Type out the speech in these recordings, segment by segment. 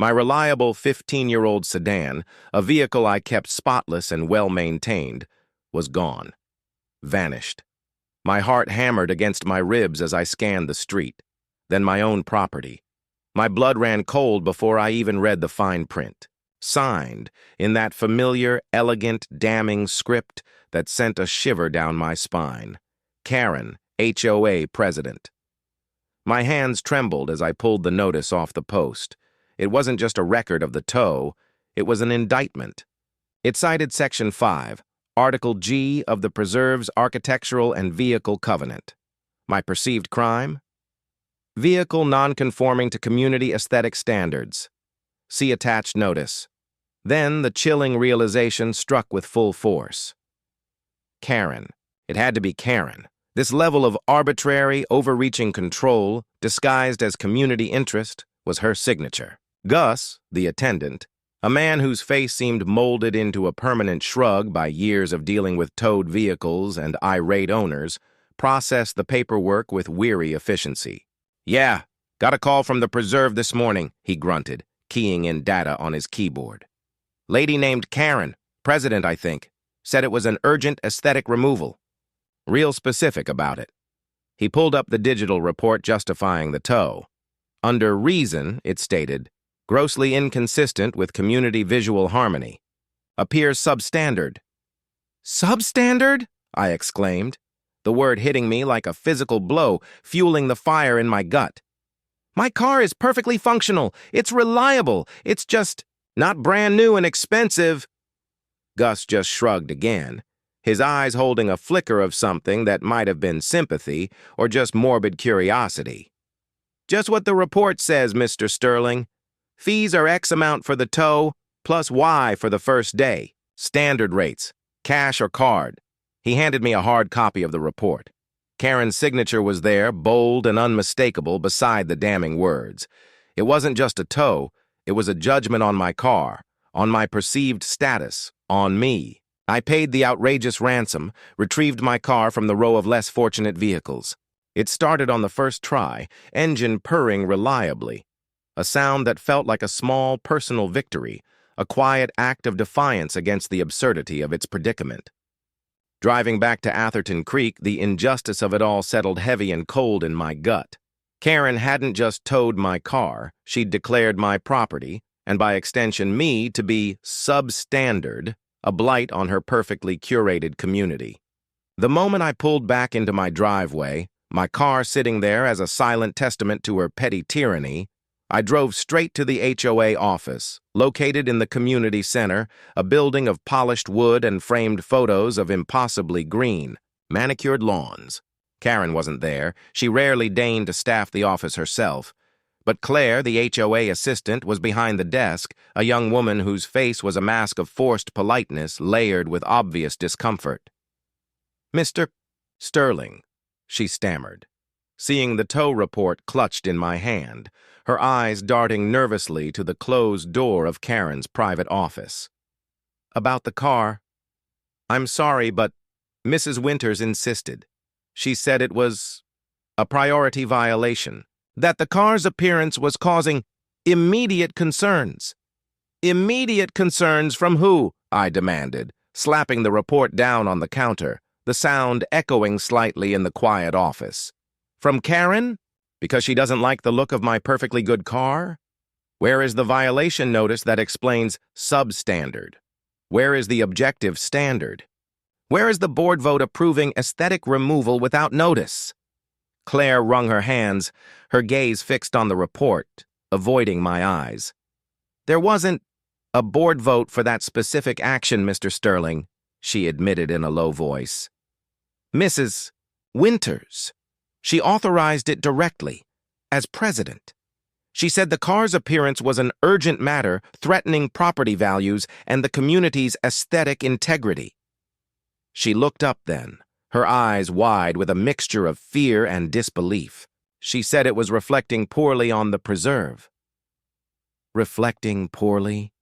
My reliable 15-year-old sedan, a vehicle I kept spotless and well-maintained, was gone. Vanished. My heart hammered against my ribs as I scanned the street, then my own property. My blood ran cold before I even read the fine print. Signed in that familiar, elegant, damning script that sent a shiver down my spine. Karen, HOA President. My hands trembled as I pulled the notice off the post. It wasn't just a record of the tow, it was an indictment. It cited Section 5, Article G of the Preserve's Architectural and Vehicle Covenant. My perceived crime? Vehicle non-conforming to community aesthetic standards. See attached notice. Then the chilling realization struck with full force. Karen. It had to be Karen. This level of arbitrary, overreaching control, disguised as community interest, was her signature. Gus, the attendant, a man whose face seemed molded into a permanent shrug by years of dealing with towed vehicles and irate owners, processed the paperwork with weary efficiency. "Yeah, got a call from the Preserve this morning," he grunted, keying in data on his keyboard. "Lady named Karen, president, I think, said it was an urgent aesthetic removal. Real specific about it." He pulled up the digital report justifying the tow. Under reason, it stated, grossly inconsistent with community visual harmony. Appears substandard. Substandard? I exclaimed, the word hitting me like a physical blow, fueling the fire in my gut. My car is perfectly functional. It's reliable. It's just not brand new and expensive. Gus just shrugged again, his eyes holding a flicker of something that might have been sympathy or just morbid curiosity. Just what the report says, Mr. Sterling. Fees are X amount for the tow, plus Y for the first day. Standard rates, cash or card. He handed me a hard copy of the report. Karen's signature was there, bold and unmistakable, beside the damning words. It wasn't just a tow, it was a judgment on my car, on my perceived status, on me. I paid the outrageous ransom, retrieved my car from the row of less fortunate vehicles. It started on the first try, engine purring reliably. A sound that felt like a small personal victory, a quiet act of defiance against the absurdity of its predicament. Driving back to Atherton Creek, the injustice of it all settled heavy and cold in my gut. Karen hadn't just towed my car, she'd declared my property, and by extension me, to be substandard, a blight on her perfectly curated community. The moment I pulled back into my driveway, my car sitting there as a silent testament to her petty tyranny, I drove straight to the HOA office, located in the community center, a building of polished wood and framed photos of impossibly green, manicured lawns. Karen wasn't there. She rarely deigned to staff the office herself. But Claire, the HOA assistant, was behind the desk, a young woman whose face was a mask of forced politeness layered with obvious discomfort. "Mr. Sterling," she stammered, seeing the tow report clutched in my hand, her eyes darting nervously to the closed door of Karen's private office. "About the car. I'm sorry, but Mrs. Winters insisted. She said it was a priority violation, that the car's appearance was causing immediate concerns." "Immediate concerns from who?" I demanded, slapping the report down on the counter, the sound echoing slightly in the quiet office. "From Karen? Because she doesn't like the look of my perfectly good car? Where is the violation notice that explains substandard? Where is the objective standard? Where is the board vote approving aesthetic removal without notice?" Claire wrung her hands, her gaze fixed on the report, avoiding my eyes. "There wasn't a board vote for that specific action, Mr. Sterling," she admitted in a low voice. "Mrs. Winters. She authorized it directly, as president. She said the car's appearance was an urgent matter threatening property values and the community's aesthetic integrity." She looked up then, her eyes wide with a mixture of fear and disbelief. She said it was reflecting poorly on the Preserve. Reflecting poorly?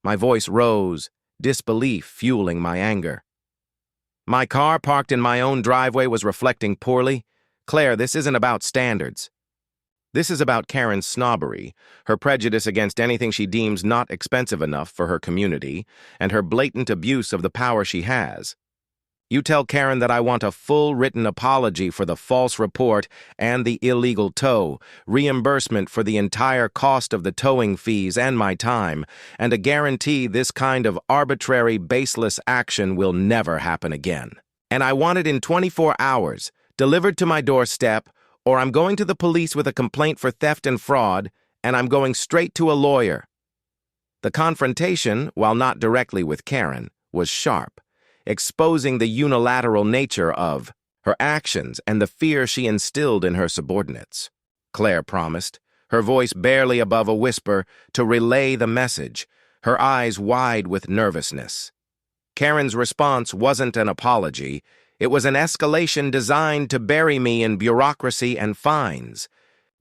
My voice rose, disbelief fueling my anger. My car parked in my own driveway was reflecting poorly? Claire, this isn't about standards. This is about Karen's snobbery, her prejudice against anything she deems not expensive enough for her community, and her blatant abuse of the power she has. You tell Karen that I want a full written apology for the false report and the illegal tow, reimbursement for the entire cost of the towing fees and my time, and a guarantee this kind of arbitrary, baseless action will never happen again. And I want it in 24 hours, delivered to my doorstep, or I'm going to the police with a complaint for theft and fraud, and I'm going straight to a lawyer. The confrontation, while not directly with Karen, was sharp, exposing the unilateral nature of her actions and the fear she instilled in her subordinates. Claire promised, her voice barely above a whisper, to relay the message, her eyes wide with nervousness. Karen's response wasn't an apology. It was an escalation designed to bury me in bureaucracy and fines.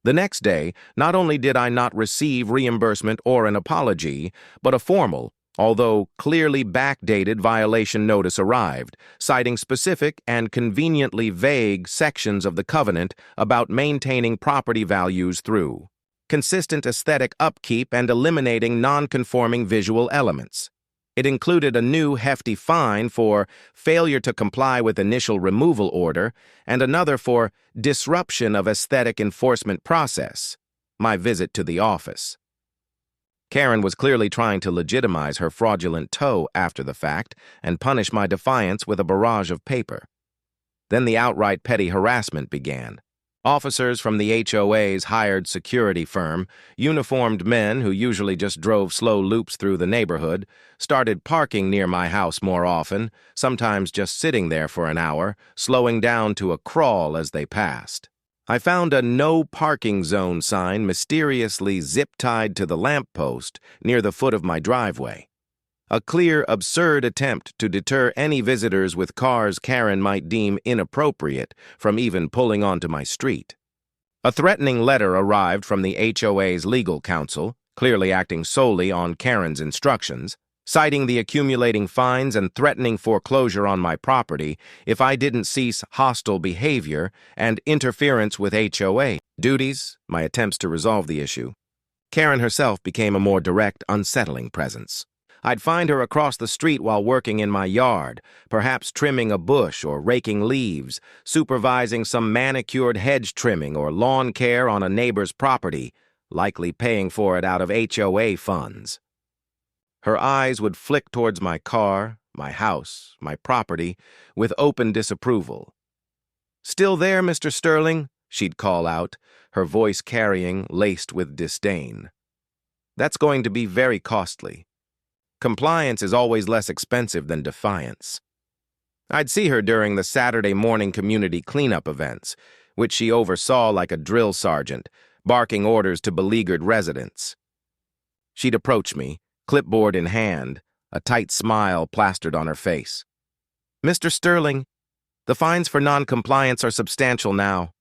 The next day, not only did I not receive reimbursement or an apology, but a formal, although clearly backdated violation notice arrived, citing specific and conveniently vague sections of the covenant about maintaining property values through consistent aesthetic upkeep and eliminating non-conforming visual elements. It included a new hefty fine for failure to comply with initial removal order and another for disruption of aesthetic enforcement process, my visit to the office. Karen was clearly trying to legitimize her fraudulent tow after the fact and punish my defiance with a barrage of paper. Then the outright petty harassment began. Officers from the HOA's hired security firm, uniformed men who usually just drove slow loops through the neighborhood, started parking near my house more often, sometimes just sitting there for an hour, slowing down to a crawl as they passed. I found a no parking zone sign mysteriously zip-tied to the lamppost near the foot of my driveway. A clear, absurd attempt to deter any visitors with cars Karen might deem inappropriate from even pulling onto my street. A threatening letter arrived from the HOA's legal counsel, clearly acting solely on Karen's instructions, citing the accumulating fines and threatening foreclosure on my property if I didn't cease hostile behavior and interference with HOA duties, my attempts to resolve the issue. Karen herself became a more direct, unsettling presence. I'd find her across the street while working in my yard, perhaps trimming a bush or raking leaves, supervising some manicured hedge trimming or lawn care on a neighbor's property, likely paying for it out of HOA funds. Her eyes would flick towards my car, my house, my property, with open disapproval. "Still there, Mr. Sterling?" she'd call out, her voice carrying, laced with disdain. "That's going to be very costly. Compliance is always less expensive than defiance." I'd see her during the Saturday morning community cleanup events, which she oversaw like a drill sergeant, barking orders to beleaguered residents. She'd approach me, clipboard in hand, a tight smile plastered on her face. "Mr. Sterling, the fines for non-compliance are substantial now.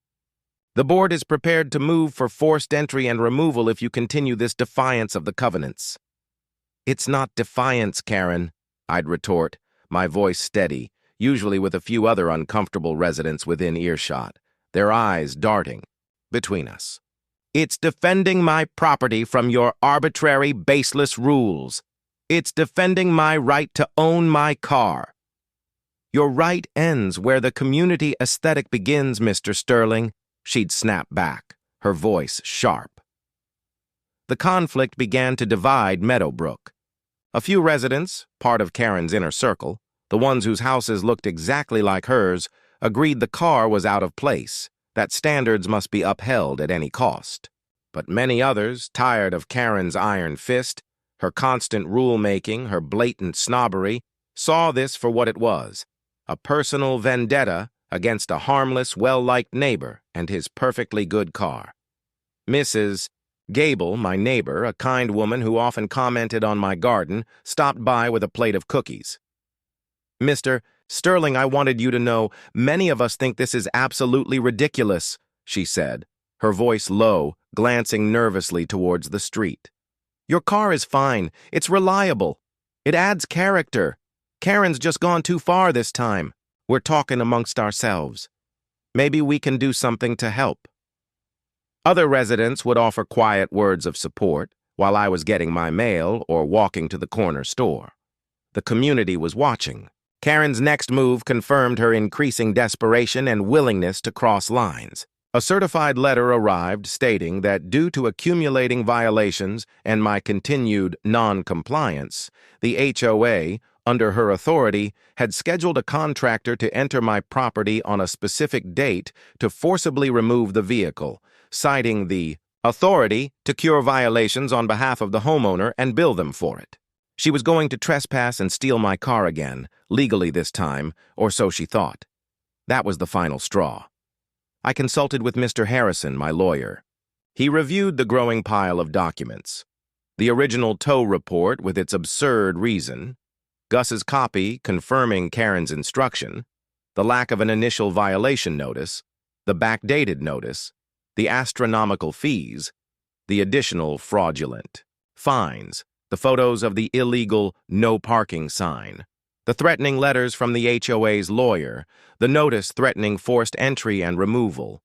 The board is prepared to move for forced entry and removal if you continue this defiance of the covenants." "It's not defiance, Karen," I'd retort, my voice steady, usually with a few other uncomfortable residents within earshot, their eyes darting between us. "It's defending my property from your arbitrary, baseless rules. It's defending my right to own my car." "Your right ends where the community aesthetic begins, Mr. Sterling," she'd snap back, her voice sharp. The conflict began to divide Meadowbrook. A few residents, part of Karen's inner circle, the ones whose houses looked exactly like hers, agreed the car was out of place, that standards must be upheld at any cost. But many others, tired of Karen's iron fist, her constant rule-making, her blatant snobbery, saw this for what it was, a personal vendetta against a harmless, well-liked neighbor and his perfectly good car. Mrs. Gable, my neighbor, a kind woman who often commented on my garden, stopped by with a plate of cookies. "Mr. Sterling, I wanted you to know, many of us think this is absolutely ridiculous," she said, her voice low, glancing nervously towards the street. "Your car is fine. It's reliable. It adds character. Karen's just gone too far this time. We're talking amongst ourselves. Maybe we can do something to help." Other residents would offer quiet words of support while I was getting my mail or walking to the corner store. The community was watching. Karen's next move confirmed her increasing desperation and willingness to cross lines. A certified letter arrived stating that due to accumulating violations and my continued non-compliance, the HOA, under her authority, had scheduled a contractor to enter my property on a specific date to forcibly remove the vehicle, citing the authority to cure violations on behalf of the homeowner and bill them for it. She was going to trespass and steal my car again, legally this time, or so she thought. That was the final straw. I consulted with Mr. Harrison, my lawyer. He reviewed the growing pile of documents. The original tow report with its absurd reason, Gus's copy confirming Karen's instruction, the lack of an initial violation notice, the backdated notice, the astronomical fees, the additional fraudulent fines, the photos of the illegal no parking sign, the threatening letters from the HOA's lawyer, the notice threatening forced entry and removal.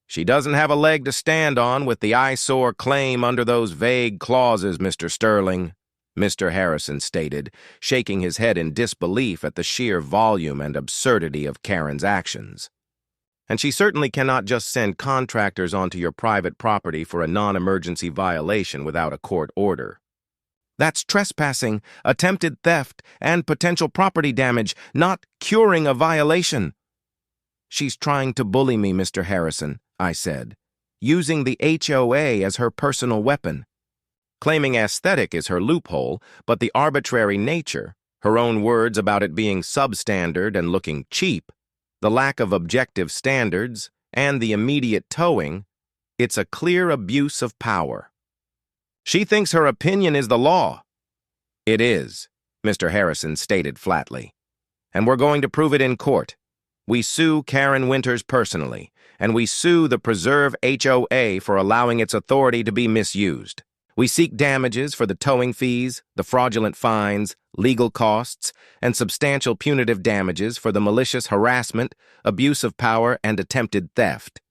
She doesn't have a leg to stand on with the eyesore claim under those vague clauses, Mr. Sterling, Mr. Harrison stated, shaking his head in disbelief at the sheer volume and absurdity of Karen's actions. And she certainly cannot just send contractors onto your private property for a non-emergency violation without a court order. That's trespassing, attempted theft, and potential property damage, not curing a violation. She's trying to bully me, Mr. Harrison, I said, using the HOA as her personal weapon. Claiming aesthetic is her loophole, but the arbitrary nature, her own words about it being substandard and looking cheap, the lack of objective standards, and the immediate towing, it's a clear abuse of power. She thinks her opinion is the law. It is, Mr. Harrison stated flatly. And we're going to prove it in court. We sue Karen Winters personally, and we sue the Preserve HOA for allowing its authority to be misused. We seek damages for the towing fees, the fraudulent fines, legal costs, and substantial punitive damages for the malicious harassment, abuse of power, and attempted theft.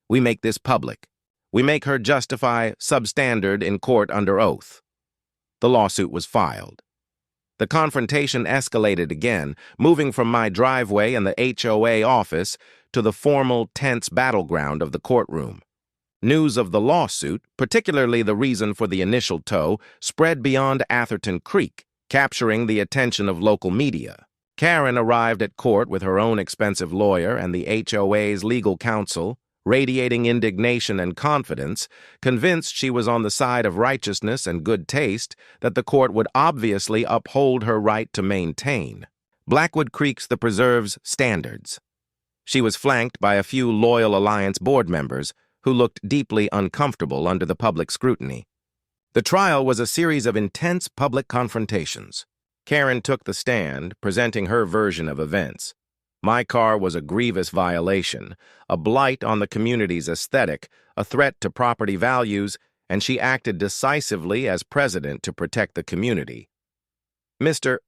We make this public. We make her justify substandard in court under oath. The lawsuit was filed. The confrontation escalated again, moving from my driveway and the HOA office to the formal, tense battleground of the courtroom. News of the lawsuit, particularly the reason for the initial tow, spread beyond Atherton Creek, capturing the attention of local media. Karen arrived at court with her own expensive lawyer and the HOA's legal counsel, radiating indignation and confidence, convinced she was on the side of righteousness and good taste, that the court would obviously uphold her right to maintain Blackwood Creek's the Preserve's standards. She was flanked by a few loyal Alliance board members who looked deeply uncomfortable under the public scrutiny. The trial was a series of intense public confrontations. Karen took the stand, presenting her version of events. My car was a grievous violation, a blight on the community's aesthetic, a threat to property values, and she acted decisively as president to protect the community. Mr.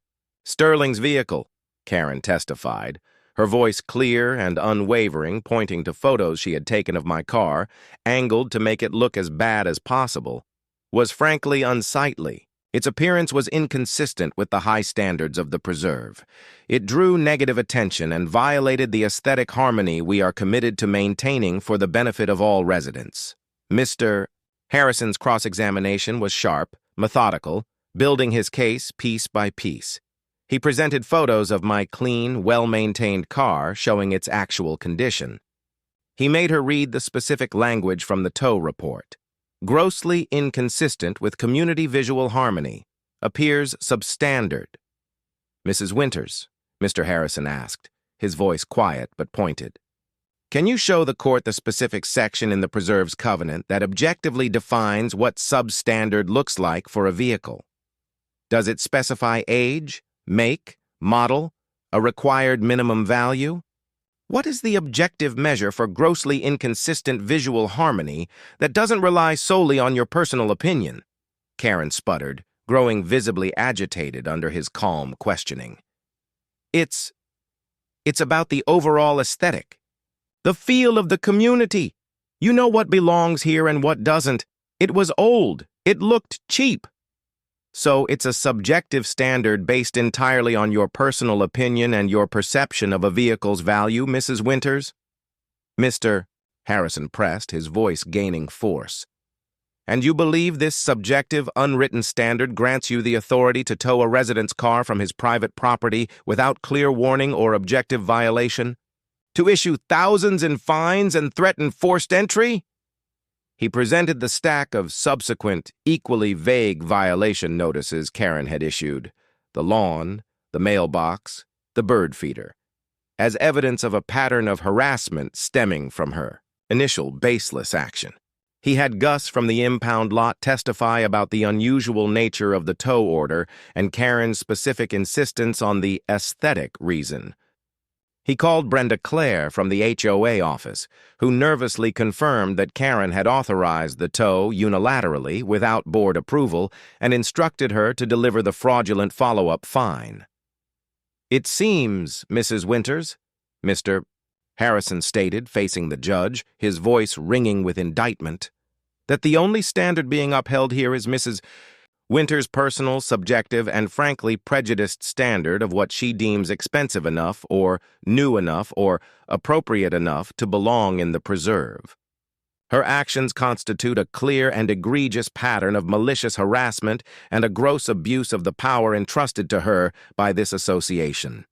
Sterling's vehicle, Karen testified, her voice clear and unwavering, pointing to photos she had taken of my car, angled to make it look as bad as possible, was frankly unsightly. Its appearance was inconsistent with the high standards of the Preserve. It drew negative attention and violated the aesthetic harmony we are committed to maintaining for the benefit of all residents. Mr. Harrison's cross-examination was sharp, methodical, building his case piece by piece. He presented photos of my clean, well-maintained car showing its actual condition. He made her read the specific language from the tow report. Grossly inconsistent with community visual harmony, appears substandard. Mrs. Winters, Mr. Harrison asked, his voice quiet but pointed. Can you show the court the specific section in the Preserve's covenant that objectively defines what substandard looks like for a vehicle? Does it specify age, make, model, a required minimum value? What is the objective measure for grossly inconsistent visual harmony that doesn't rely solely on your personal opinion? Karen sputtered, growing visibly agitated under his calm questioning. It's about the overall aesthetic. The feel of the community, You know what belongs here and what doesn't. It was old. It looked cheap. So it's a subjective standard based entirely on your personal opinion and your perception of a vehicle's value, Mrs. Winters? Mr. Harrison pressed, his voice gaining force. And you believe this subjective, unwritten standard grants you the authority to tow a resident's car from his private property without clear warning or objective violation? To issue thousands in fines and threaten forced entry? He presented the stack of subsequent, equally vague violation notices Karen had issued, the lawn, the mailbox, the bird feeder, as evidence of a pattern of harassment stemming from her initial baseless action. He had Gus from the impound lot testify about the unusual nature of the tow order and Karen's specific insistence on the aesthetic reason. He called Brenda Clare from the HOA office, who nervously confirmed that Karen had authorized the tow unilaterally without board approval and instructed her to deliver the fraudulent follow-up fine. It seems, Mrs. Winters, Mr. Harrison stated, facing the judge, his voice ringing with indictment, that the only standard being upheld here is Mrs. Winters' personal, subjective, and frankly prejudiced standard of what she deems expensive enough or new enough or appropriate enough to belong in the preserve. Her actions constitute a clear and egregious pattern of malicious harassment and a gross abuse of the power entrusted to her by this association.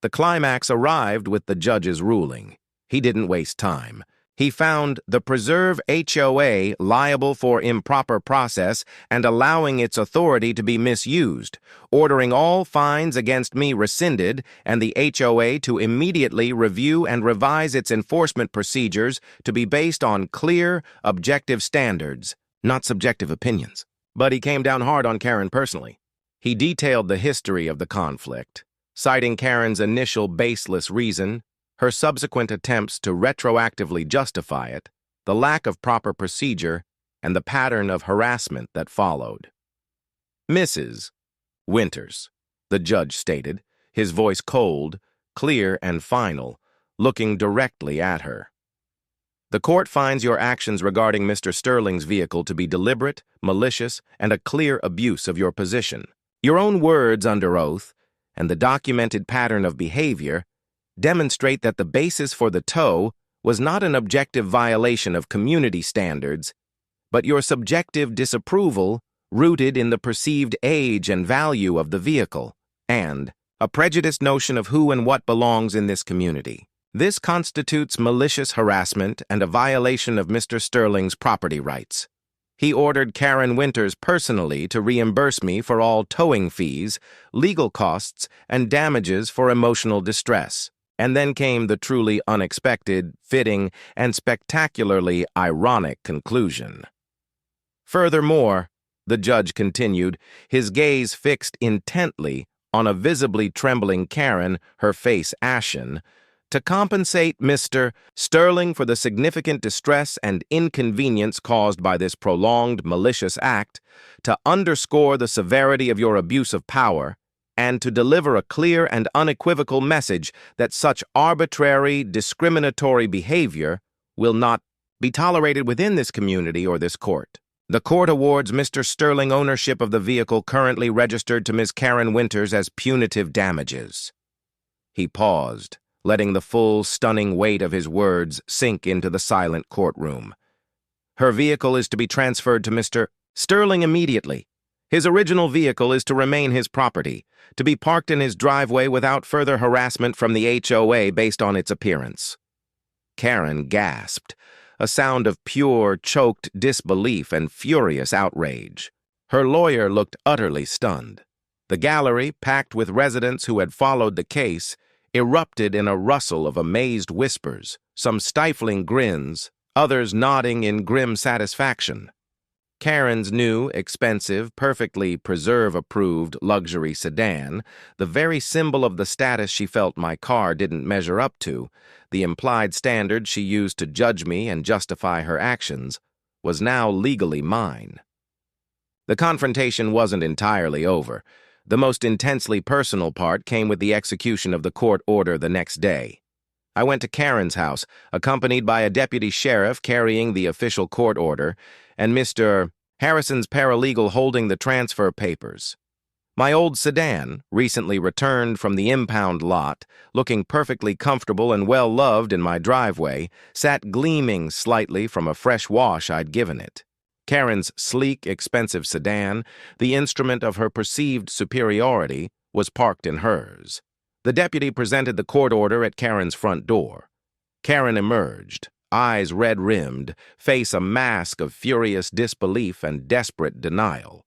The climax arrived with the judge's ruling. He didn't waste time. He found the Preserve HOA liable for improper process and allowing its authority to be misused, ordering all fines against me rescinded and the HOA to immediately review and revise its enforcement procedures to be based on clear, objective standards, not subjective opinions. But he came down hard on Karen personally. He detailed the history of the conflict, citing Karen's initial baseless reason, her subsequent attempts to retroactively justify it, the lack of proper procedure, and the pattern of harassment that followed. Mrs. Winters, the judge stated, his voice cold, clear, and final, looking directly at her. The court finds your actions regarding Mr. Sterling's vehicle to be deliberate, malicious, and a clear abuse of your position. Your own words under oath, and the documented pattern of behavior, demonstrate that the basis for the tow was not an objective violation of community standards, but your subjective disapproval rooted in the perceived age and value of the vehicle, and a prejudiced notion of who and what belongs in this community. This constitutes malicious harassment and a violation of Mr. Sterling's property rights. He ordered Karen Winters personally to reimburse me for all towing fees, legal costs, and damages for emotional distress. And then came the truly unexpected, fitting, and spectacularly ironic conclusion. Furthermore, the judge continued, his gaze fixed intently on a visibly trembling Karen, her face ashen, to compensate Mr. Sterling for the significant distress and inconvenience caused by this prolonged, malicious act, to underscore the severity of your abuse of power, and to deliver a clear and unequivocal message that such arbitrary, discriminatory behavior will not be tolerated within this community or this court. The court awards Mr. Sterling ownership of the vehicle currently registered to Ms. Karen Winters as punitive damages. He paused, letting the full, stunning weight of his words sink into the silent courtroom. Her vehicle is to be transferred to Mr. Sterling immediately. His original vehicle is to remain his property, to be parked in his driveway without further harassment from the HOA based on its appearance. Karen gasped, a sound of pure, choked disbelief and furious outrage. Her lawyer looked utterly stunned. The gallery, packed with residents who had followed the case, erupted in a rustle of amazed whispers, some stifling grins, others nodding in grim satisfaction. Karen's new, expensive, perfectly preserve-approved luxury sedan, the very symbol of the status she felt my car didn't measure up to, the implied standard she used to judge me and justify her actions, was now legally mine. The confrontation wasn't entirely over. The most intensely personal part came with the execution of the court order the next day. I went to Karen's house, accompanied by a deputy sheriff carrying the official court order, and Mr. Harrison's paralegal holding the transfer papers. My old sedan, recently returned from the impound lot, looking perfectly comfortable and well-loved in my driveway, sat gleaming slightly from a fresh wash I'd given it. Karen's sleek, expensive sedan, the instrument of her perceived superiority, was parked in hers. The deputy presented the court order at Karen's front door. Karen emerged, eyes red-rimmed, face a mask of furious disbelief and desperate denial.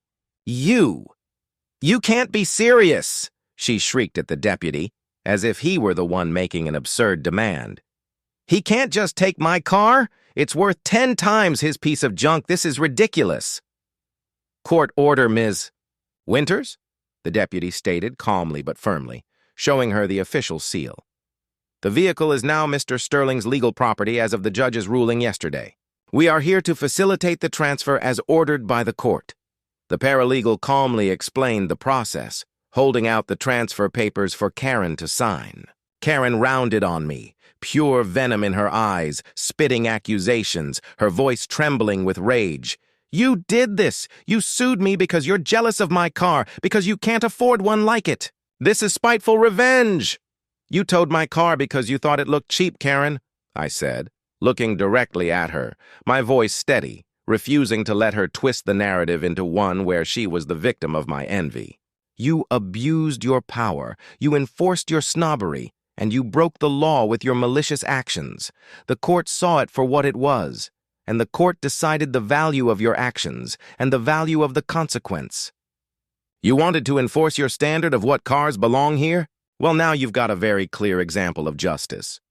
You can't be serious!" she shrieked at the deputy, as if he were the one making an absurd demand. "He can't just take my car? It's worth 10 times his piece of junk. This is ridiculous." "Court order, Ms. Winters?" the deputy stated calmly but firmly, showing her the official seal. "The vehicle is now Mr. Sterling's legal property as of the judge's ruling yesterday. We are here to facilitate the transfer as ordered by the court." The paralegal calmly explained the process, holding out the transfer papers for Karen to sign. Karen rounded on me, pure venom in her eyes, spitting accusations, her voice trembling with rage. "You did this! You sued me because you're jealous of my car, because you can't afford one like it! This is spiteful revenge!" "You towed my car because you thought it looked cheap, Karen," I said, looking directly at her, my voice steady, refusing to let her twist the narrative into one where she was the victim of my envy. "You abused your power, you enforced your snobbery, and you broke the law with your malicious actions. The court saw it for what it was, and the court decided the value of your actions and the value of the consequence. You wanted to enforce your standard of what cars belong here? Well, now you've got a very clear example of justice."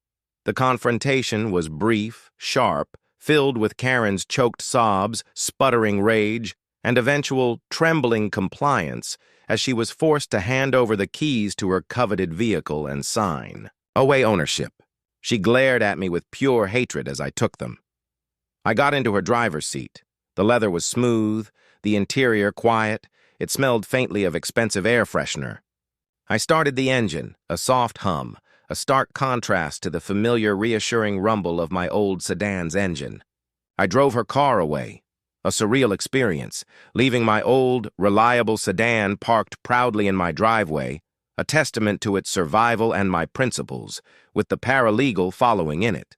The confrontation was brief, sharp, filled with Karen's choked sobs, sputtering rage, and eventual trembling compliance as she was forced to hand over the keys to her coveted vehicle and sign. HOA ownership. She glared at me with pure hatred as I took them. I got into her driver's seat. The leather was smooth, the interior quiet. It smelled faintly of expensive air freshener. I started the engine, a soft hum, a stark contrast to the familiar, reassuring rumble of my old sedan's engine. I drove her car away, a surreal experience, leaving my old, reliable sedan parked proudly in my driveway, a testament to its survival and my principles, with the paralegal following in it.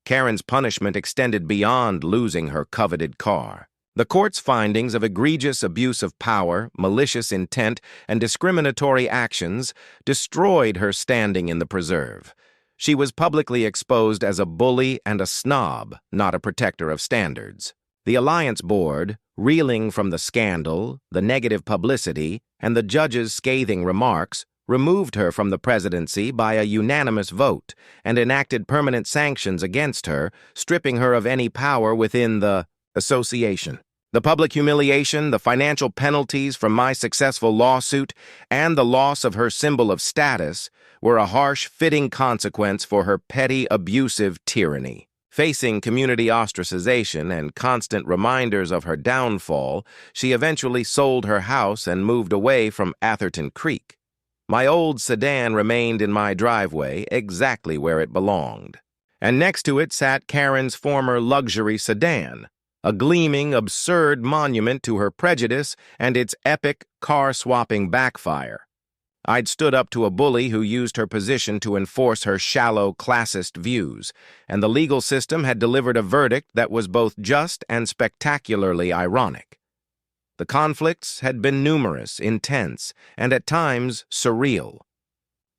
Karen's punishment extended beyond losing her coveted car. The court's findings of egregious abuse of power, malicious intent, and discriminatory actions destroyed her standing in the preserve. She was publicly exposed as a bully and a snob, not a protector of standards. The Alliance Board, reeling from the scandal, the negative publicity, and the judge's scathing remarks, removed her from the presidency by a unanimous vote and enacted permanent sanctions against her, stripping her of any power within the association. The public humiliation, the financial penalties from my successful lawsuit, and the loss of her symbol of status were a harsh, fitting consequence for her petty, abusive tyranny. Facing community ostracization and constant reminders of her downfall, she eventually sold her house and moved away from Atherton Creek. My old sedan remained in my driveway, exactly where it belonged. And next to it sat Karen's former luxury sedan, a gleaming, absurd monument to her prejudice and its epic car-swapping backfire. I'd stood up to a bully who used her position to enforce her shallow, classist views, and the legal system had delivered a verdict that was both just and spectacularly ironic. The conflicts had been numerous, intense, and at times surreal.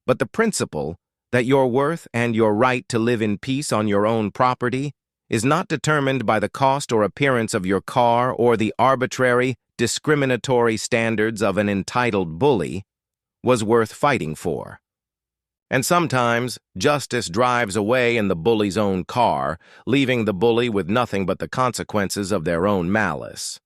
But the principle that your worth and your right to live in peace on your own property is not determined by the cost or appearance of your car or the arbitrary, discriminatory standards of an entitled bully, was worth fighting for. And sometimes, justice drives away in the bully's own car, leaving the bully with nothing but the consequences of their own malice.